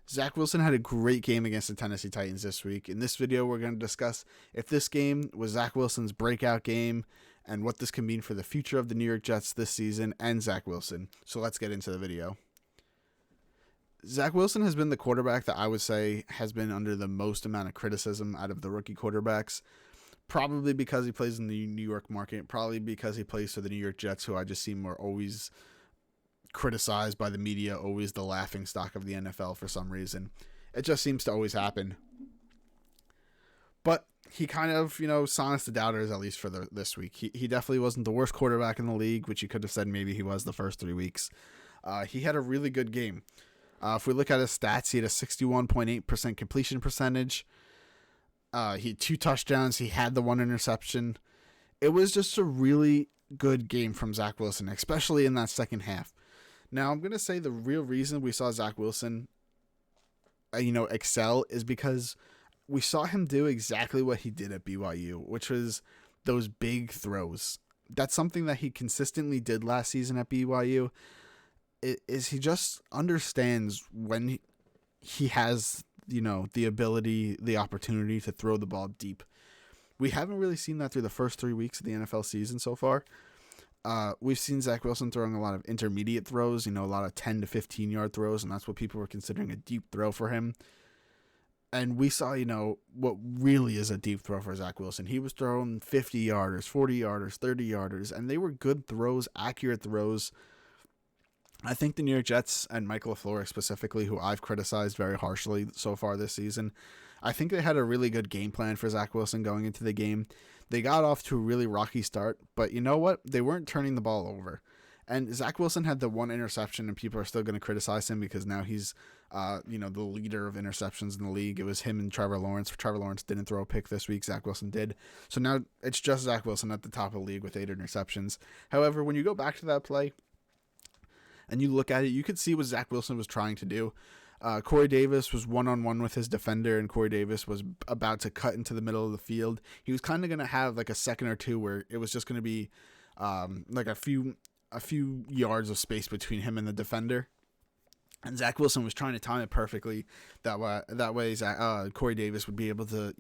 Zach Wilson had a great game against the Tennessee Titans this week. In this video, we're going to discuss if this game was Zach Wilson's breakout game and what this can mean for the future of the New York Jets this season and Zach Wilson. So let's get into the video. Zach Wilson has been the quarterback that I would say has been under the most amount of criticism out of the rookie quarterbacks. Probably because he plays in the New York market. Probably because he plays for the New York Jets, who I just seem are always criticized by the media, always the laughing stock of the NFL for some reason. It just seems to always happen. But he kind of, silenced the doubters, at least for this week. He definitely wasn't the worst quarterback in the league, which you could have said maybe he was the first 3 weeks. He had a really good game. If we look at his stats, he had a 61.8% completion percentage. He had 2 touchdowns. He had the 1 interception. It was just a really good game from Zach Wilson, especially in that second half. Now, I'm going to say the real reason we saw Zach Wilson, excel is because we saw him do exactly what he did at BYU, which was those big throws. That's something that he consistently did last season at BYU. He just understands when he has, the ability, the opportunity to throw the ball deep. We haven't really seen that through the first 3 weeks of the NFL season so far. We've seen Zach Wilson throwing a lot of intermediate throws, a lot of 10 to 15 yard throws, and that's what people were considering a deep throw for him. And we saw, what really is a deep throw for Zach Wilson. He was throwing 50 yarders, 40 yarders, 30 yarders, and they were good throws, accurate throws. I think the New York Jets and Michael LaFleur specifically, who I've criticized very harshly so far this season, I think they had a really good game plan for Zach Wilson going into the game. They got off to a really rocky start, but you know what? They weren't turning the ball over. And Zach Wilson had the 1 interception, and people are still going to criticize him because now he's, the leader of interceptions in the league. It was him and Trevor Lawrence. Trevor Lawrence didn't throw a pick this week. Zach Wilson did. So now it's just Zach Wilson at the top of the league with 8 interceptions. However, when you go back to that play and you look at it, you could see what Zach Wilson was trying to do. Corey Davis was one-on-one with his defender, and Corey Davis was about to cut into the middle of the field. He was kind of going to have like a second or two where it was just going to be like a few yards of space between him and the defender. And Zach Wilson was trying to time it perfectly. That way, Corey Davis would be able to,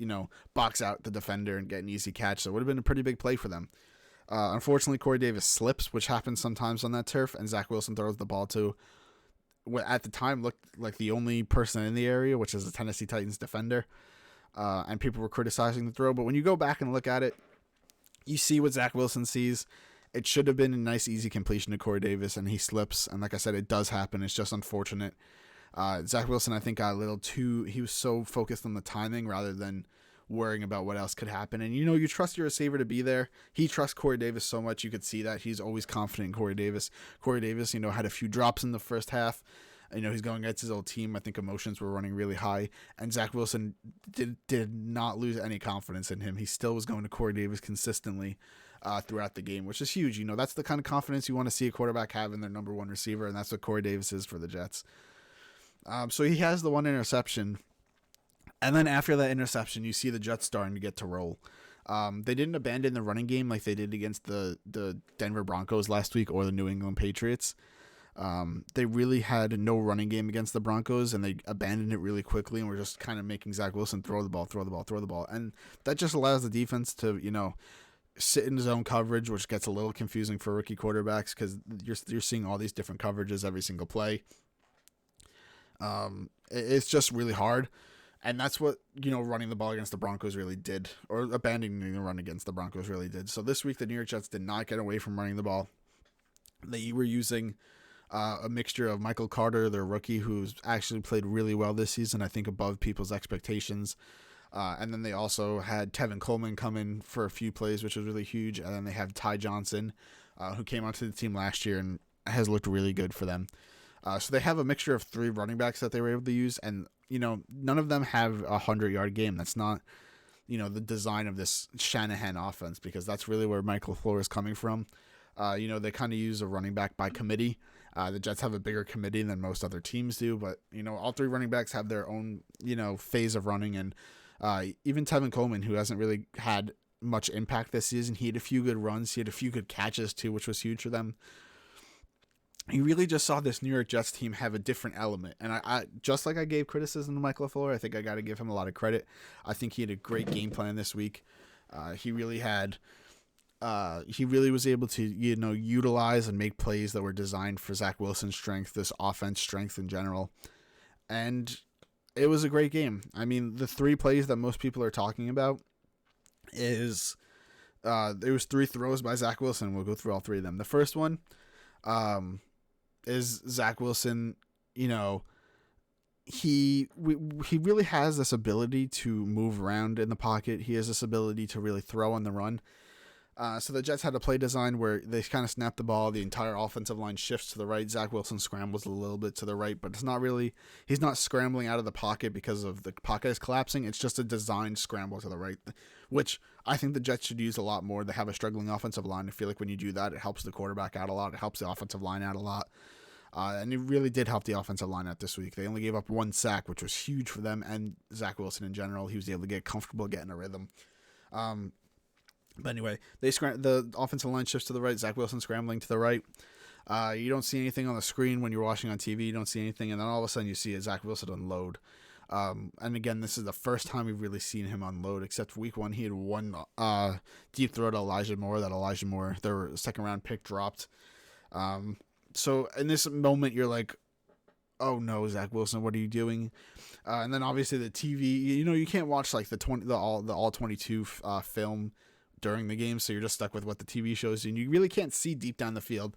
box out the defender and get an easy catch. So it would have been a pretty big play for them. Unfortunately, Corey Davis slips, which happens sometimes on that turf, and Zach Wilson throws the ball to what at the time looked like the only person in the area, which is the Tennessee Titans defender. And people were criticizing the throw. But when you go back and look at it, you see what Zach Wilson sees. It should have been a nice, easy completion to Corey Davis, and he slips. And like I said, it does happen. It's just unfortunate. Zach Wilson, I think, got a little too... He was so focused on the timing rather than worrying about what else could happen. And, you trust your receiver to be there. He trusts Corey Davis so much. You could see that. He's always confident in Corey Davis. Corey Davis, had a few drops in the first half. He's going against his old team. I think emotions were running really high. And Zach Wilson did not lose any confidence in him. He still was going to Corey Davis consistently throughout the game, which is huge. That's the kind of confidence you want to see a quarterback have in their number 1 receiver, and that's what Corey Davis is for the Jets. So he has the 1 interception. And then after that interception, you see the Jets starting to get to roll. They didn't abandon the running game like they did against the Denver Broncos last week or the New England Patriots. They really had no running game against the Broncos, and they abandoned it really quickly and were just kind of making Zach Wilson throw the ball. And that just allows the defense to, sit in zone coverage, which gets a little confusing for rookie quarterbacks because you're seeing all these different coverages every single play. It's just really hard. And that's what, running the ball against the Broncos really did, or abandoning the run against the Broncos really did. So this week, the New York Jets did not get away from running the ball. They were using a mixture of Michael Carter, their rookie, who's actually played really well this season, I think above people's expectations. And then they also had Tevin Coleman come in for a few plays, which was really huge. And then they have Ty Johnson, who came onto the team last year and has looked really good for them. So they have a mixture of 3 running backs that they were able to use. And, none of them have a 100-yard game. That's not, the design of this Shanahan offense, because that's really where Michael LaFleur is coming from. They kind of use a running back by committee. The Jets have a bigger committee than most other teams do, but, all 3 running backs have their own, phase of running. And even Tevin Coleman, who hasn't really had much impact this season, he had a few good runs. He had a few good catches, too, which was huge for them. you really just saw this New York Jets team have a different element. And I just like I gave criticism to Mike LaFleur, I think I got to give him a lot of credit. I think he had a great game plan this week. He really had. He really was able to, utilize and make plays that were designed for Zach Wilson's strength, this offense strength in general. And it was a great game. I mean, the three plays that most people are talking about is there was three throws by Zach Wilson. We'll go through all three of them. The first one, is Zach Wilson. He really has this ability to move around in the pocket. He has this ability to really throw on the run. So the Jets had a play design where they kind of snap the ball. The entire offensive line shifts to the right. Zach Wilson scrambles a little bit to the right, but he's not scrambling out of the pocket because of the pocket is collapsing. It's just a designed scramble to the right, which I think the Jets should use a lot more. They have a struggling offensive line. I feel like when you do that, it helps the quarterback out a lot. It helps the offensive line out a lot. And it really did help the offensive line out this week. They only gave up one sack, which was huge for them and Zach Wilson in general. He was able to get comfortable, get in a rhythm. But anyway, the offensive line shifts to the right. Zach Wilson scrambling to the right. You don't see anything on the screen when you're watching on TV. You don't see anything, and then all of a sudden you see Zach Wilson unload. And again, this is the first time we've really seen him unload, except week one he had one deep throw to Elijah Moore. Their second round pick, dropped. So in this moment, you're like, oh no, Zach Wilson, what are you doing? And then obviously the TV, you can't watch like the all 22 film during the game, so you're just stuck with what the TV shows you, and you really can't see deep down the field.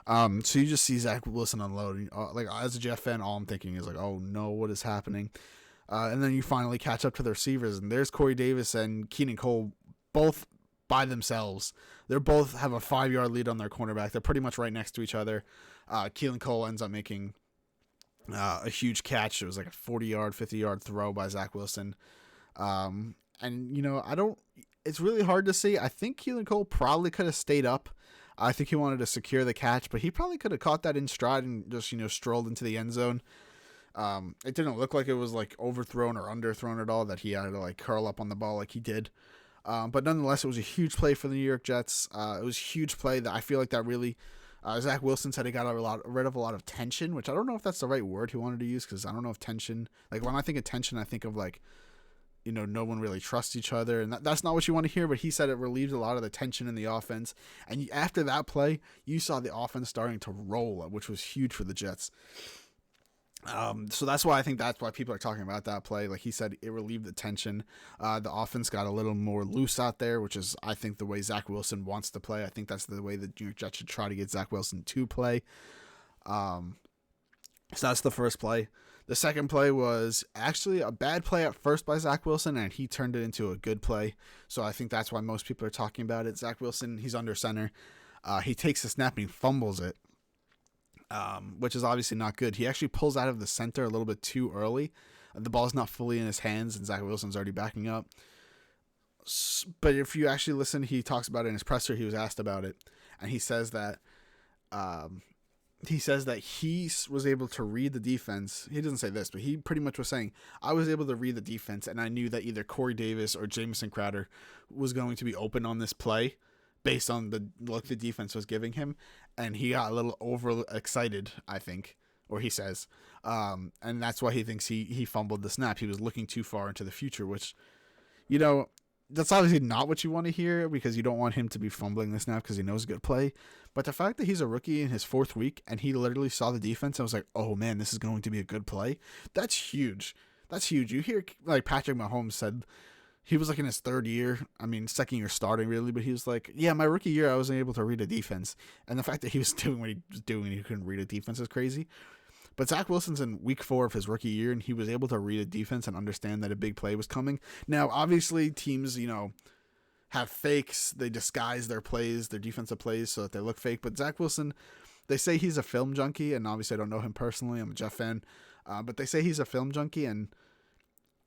So you just see Zach Wilson unload. Like as a Jeff fan, all I'm thinking is like, oh no, what is happening? And then you finally catch up to the receivers, and there's Corey Davis and Keenan Cole, both by themselves. They both have a 5-yard lead on their cornerback. They're pretty much right next to each other. Keelan Cole ends up making a huge catch. It was like a 40-yard, 50-yard throw by Zach Wilson. And it's really hard to see. I think Keelan Cole probably could have stayed up. I think he wanted to secure the catch, but he probably could have caught that in stride and just, strolled into the end zone. It didn't look like it was like overthrown or underthrown at all, that he had to like curl up on the ball like he did. But nonetheless, it was a huge play for the New York Jets. It was a huge play that I feel like that really, Zach Wilson said he got rid of a lot of tension, which I don't know if that's the right word he wanted to use, because I don't know if tension, like when I think of tension, I think of like, no one really trusts each other, and that's not what you want to hear, but he said it relieved a lot of the tension in the offense, and after that play, you saw the offense starting to roll, which was huge for the Jets. So that's why people are talking about that play. Like he said, it relieved the tension. The offense got a little more loose out there, which is, I think, the way Zach Wilson wants to play. I think that's the way the New York Jets should try to get Zach Wilson to play. So that's the first play. The second play was actually a bad play at first by Zach Wilson, and he turned it into a good play. So I think that's why most people are talking about it. Zach Wilson, he's under center. He takes the snap and he fumbles it, which is obviously not good. He actually pulls out of the center a little bit too early. The ball's not fully in his hands, and Zach Wilson's already backing up. But if you actually listen, he talks about it in his presser. He was asked about it, and he says that he was able to read the defense. He doesn't say this, but he pretty much was saying, I was able to read the defense, and I knew that either Corey Davis or Jamison Crowder was going to be open on this play based on the look the defense was giving him, and he got a little overexcited, I think, or he says, and that's why he thinks he fumbled the snap. He was looking too far into the future, which, that's obviously not what you want to hear, because you don't want him to be fumbling the snap because he knows a good play. But the fact that he's a rookie in his fourth week and he literally saw the defense and was like, oh man, this is going to be a good play, that's huge. That's huge. You hear like Patrick Mahomes said he was like in his third year. I mean, second year starting really, but he was like, yeah, my rookie year, I wasn't able to read a defense. And the fact that he was doing what he was doing and he couldn't read a defense is crazy. But Zach Wilson's in week 4 of his rookie year, and he was able to read a defense and understand that a big play was coming. Now, obviously, teams, have fakes. They disguise their plays, their defensive plays, so that they look fake. But Zach Wilson, they say he's a film junkie, and obviously I don't know him personally. I'm a Jeff fan. But they say he's a film junkie, and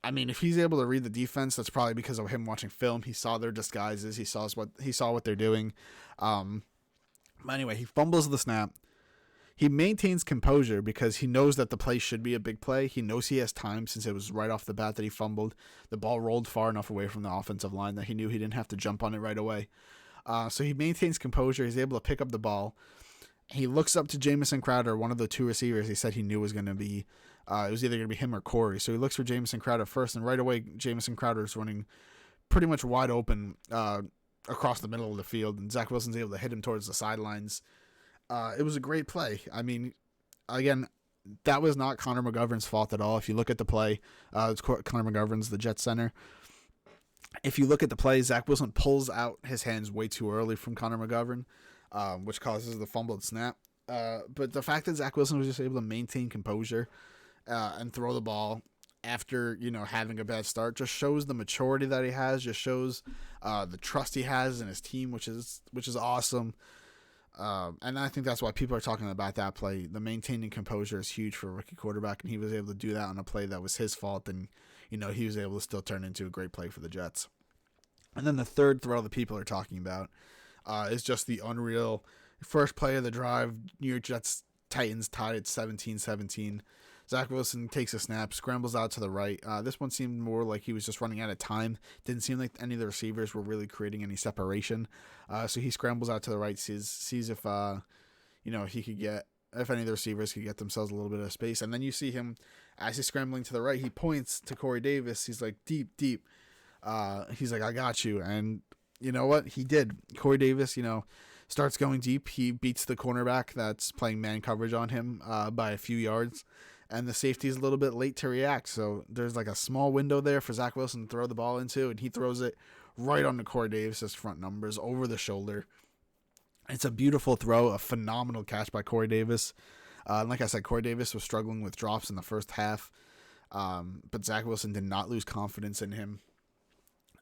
I mean, if he's able to read the defense, that's probably because of him watching film. He saw their disguises. He saw what they're doing. But anyway, he fumbles the snap. He maintains composure because he knows that the play should be a big play. He knows he has time since it was right off the bat that he fumbled. The ball rolled far enough away from the offensive line that he knew he didn't have to jump on it right away. So he maintains composure. He's able to pick up the ball. he looks up to Jamison Crowder, one of the two receivers he said he knew was going to be, it was either going to be him or Corey. So he looks for Jamison Crowder first, and right away, Jamison Crowder is running pretty much wide open across the middle of the field, and Zach Wilson's able to hit him towards the sidelines. It was a great play. I mean, again, that was not Connor McGovern's fault at all. If you look at the play, it's Connor McGovern's the Jets center. If you look at the play, Zach Wilson pulls out his hands way too early from Connor McGovern, which causes the fumbled snap. But the fact that Zach Wilson was just able to maintain composure and throw the ball after, having a bad start just shows the maturity that he has, just shows the trust he has in his team, which is awesome. And I think that's why people are talking about that play. The maintaining composure is huge for a rookie quarterback, and he was able to do that on a play that was his fault, and he was able to still turn into a great play for the Jets. And then the third throw that people are talking about is just the unreal first play of the drive. New York Jets Titans tied at 17-17. Zach Wilson takes a snap, scrambles out to the right. This one seemed more like he was just running out of time. Didn't seem like any of the receivers were really creating any separation. So he scrambles out to the right, sees if he could get, if any of the receivers could get themselves a little bit of space. And then you see him as he's scrambling to the right. He points to Corey Davis. He's like, deep. He's like, I got you. And you know what? He did. Corey Davis, starts going deep. He beats the cornerback that's playing man coverage on him by a few yards. And the safety is a little bit late to react. So there's like a small window there for Zach Wilson to throw the ball into, and he throws it right onto Corey Davis's front numbers over the shoulder. It's a beautiful throw, a phenomenal catch by Corey Davis. Like I said, Corey Davis was struggling with drops in the first half, but Zach Wilson did not lose confidence in him.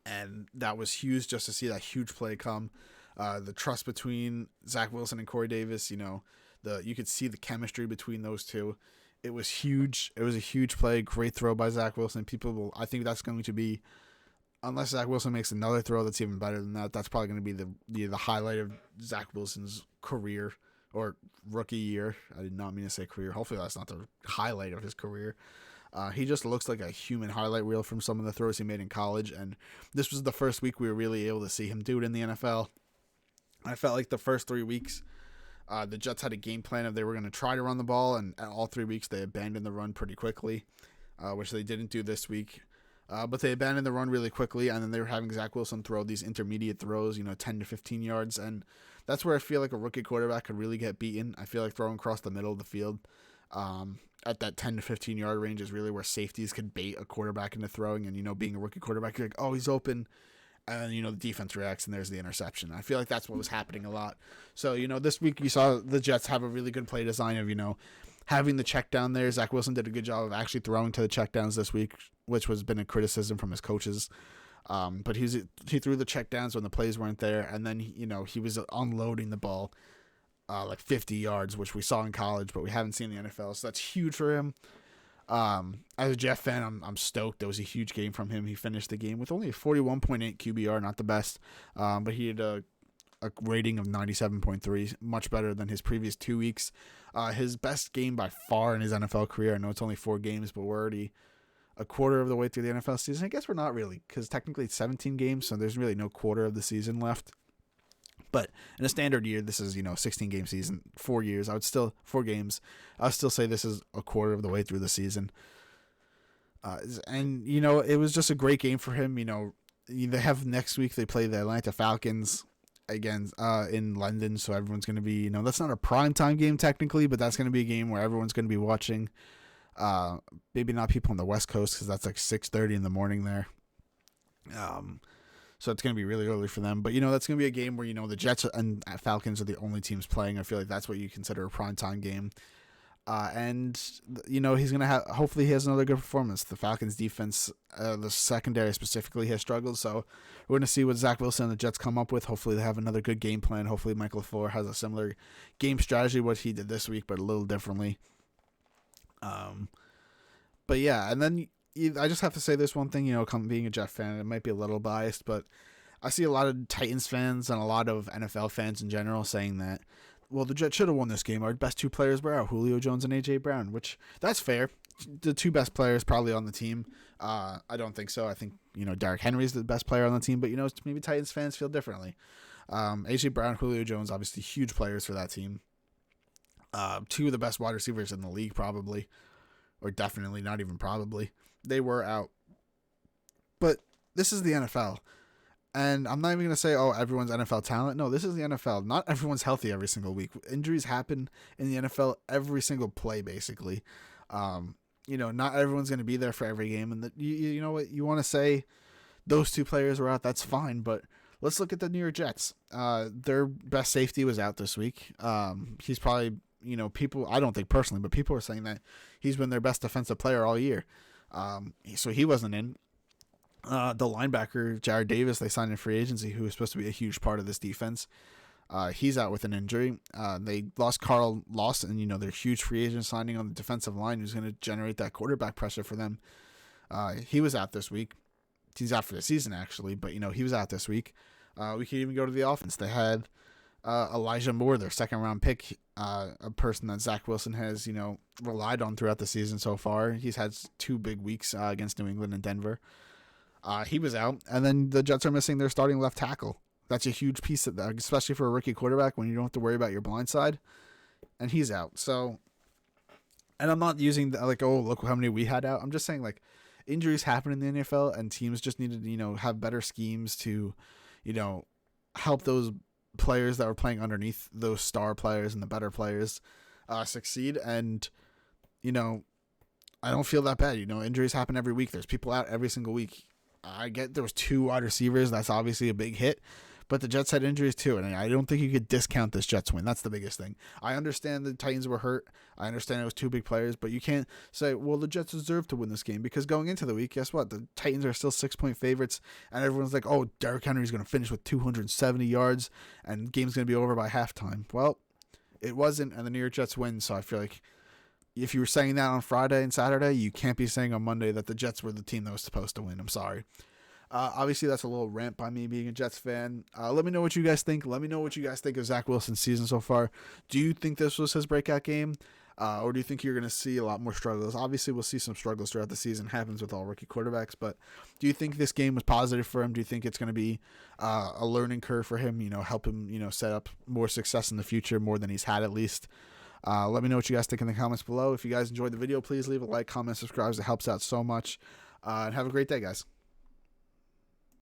And that was huge just to see that huge play come. The trust between Zach Wilson and Corey Davis, you could see the chemistry between those two. It was huge. It was a huge play. Great throw by Zach Wilson. I think that's going to be, unless Zach Wilson makes another throw that's even better than that, that's probably going to be the highlight of Zach Wilson's career or rookie year. I did not mean to say career. Hopefully that's not the highlight of his career. He just looks like a human highlight reel from some of the throws he made in college, and this was the first week we were really able to see him do it in the NFL. I felt like the first 3 weeks, the Jets had a game plan of they were going to try to run the ball, and all 3 weeks they abandoned the run pretty quickly, which they didn't do this week. But they abandoned the run really quickly, and then they were having Zach Wilson throw these intermediate throws, 10 to 15 yards, and that's where I feel like a rookie quarterback could really get beaten. I feel like throwing across the middle of the field at that 10 to 15 yard range is really where safeties could bait a quarterback into throwing, and, being a rookie quarterback, you're like, oh, he's open. And, the defense reacts, and there's the interception. I feel like that's what was happening a lot. So, this week you saw the Jets have a really good play design of, having the check down there. Zach Wilson did a good job of actually throwing to the check downs this week, which was been a criticism from his coaches. But he threw the check downs when the plays weren't there, and then, he was unloading the ball like 50 yards, which we saw in college, but we haven't seen in the NFL. So that's huge for him. As a Jeff fan, I'm stoked. That was a huge game from him. He finished the game with only a 41.8 QBR, not the best, but he had a rating of 97.3, much better than his previous 2 weeks. His best game by far in his NFL career. I know it's only 4 games, but we're already a quarter of the way through the NFL season. I guess we're not really, because technically it's 17 games, so there's really no quarter of the season left. But in a standard year, this is, 16-game season, 4 years. 4 games. I would still say this is a quarter of the way through the season. And, it was just a great game for him. They have next week, they play the Atlanta Falcons again in London. So everyone's going to be, that's not a primetime game technically, but that's going to be a game where everyone's going to be watching. Maybe not people on the West Coast because that's like 6:30 in the morning there. So it's going to be really early for them. But, that's going to be a game where, the Jets and Falcons are the only teams playing. I feel like that's what you consider a primetime game. And, he's going to have, hopefully he has another good performance. The Falcons defense, the secondary specifically, has struggled. So we're going to see what Zach Wilson and the Jets come up with. Hopefully they have another good game plan. Hopefully Mike LaFleur has a similar game strategy, what he did this week, but a little differently. But yeah, and then I just have to say this one thing, being a Jet fan, it might be a little biased, but I see a lot of Titans fans and a lot of NFL fans in general saying that, well, the Jets should have won this game. Our best 2 players were out, Julio Jones and A.J. Brown, which that's fair. The 2 best players probably on the team. I don't think so. I think, Derrick Henry's the best player on the team, but, maybe Titans fans feel differently. A.J. Brown, Julio Jones, obviously huge players for that team. Two of the best wide receivers in the league, probably, or definitely, not even probably, they were out. But this is the NFL. And I'm not even going to say, oh, everyone's NFL talent. No, this is the NFL. Not everyone's healthy every single week. Injuries happen in the NFL every single play, basically. Not everyone's going to be there for every game. And you know what? You want to say those two players were out, that's fine. But let's look at the New York Jets. Their best safety was out this week. He's probably, people, I don't think personally, but people are saying that he's been their best defensive player all year. So he wasn't in. The linebacker, Jared Davis, they signed in free agency, who was supposed to be a huge part of this defense. He's out with an injury. They lost Carl Lawson, their huge free agent signing on the defensive line who's going to generate that quarterback pressure for them. He was out this week. He's out for the season, actually, but, he was out this week. We could even go to the offense. They had Elijah Moore, their second-round pick, a person that Zach Wilson has, relied on throughout the season so far. He's had 2 big weeks against New England and Denver. He was out, and then the Jets are missing their starting left tackle. That's a huge piece of that, especially for a rookie quarterback when you don't have to worry about your blind side. And he's out. So, and I'm not using look how many we had out. I'm just saying injuries happen in the NFL, and teams just need to have better schemes to, help those players that are playing underneath those star players and the better players succeed. And I don't feel that bad. Injuries happen every week. There's people out every single week. I get there was 2 wide receivers. That's obviously a big hit. But the Jets had injuries too, and I don't think you could discount this Jets win. That's the biggest thing. I understand the Titans were hurt. I understand it was 2 big players, but you can't say, well, the Jets deserve to win this game, because going into the week, guess what? The Titans are still 6-point favorites, and everyone's like, oh, Derrick Henry's going to finish with 270 yards, and the game's going to be over by halftime. Well, it wasn't, and the New York Jets win, so I feel like if you were saying that on Friday and Saturday, you can't be saying on Monday that the Jets were the team that was supposed to win. I'm sorry. Obviously, that's a little rant by me being a Jets fan. Let me know what you guys think. Let me know what you guys think of Zach Wilson's season so far. Do you think this was his breakout game? Or do you think you're going to see a lot more struggles? Obviously, we'll see some struggles throughout the season. Happens with all rookie quarterbacks. But do you think this game was positive for him? Do you think it's going to be a learning curve for him? Help him, set up more success in the future, more than he's had at least. Let me know what you guys think in the comments below. If you guys enjoyed the video, please leave a like, comment, subscribe. It helps out so much. And have a great day, guys.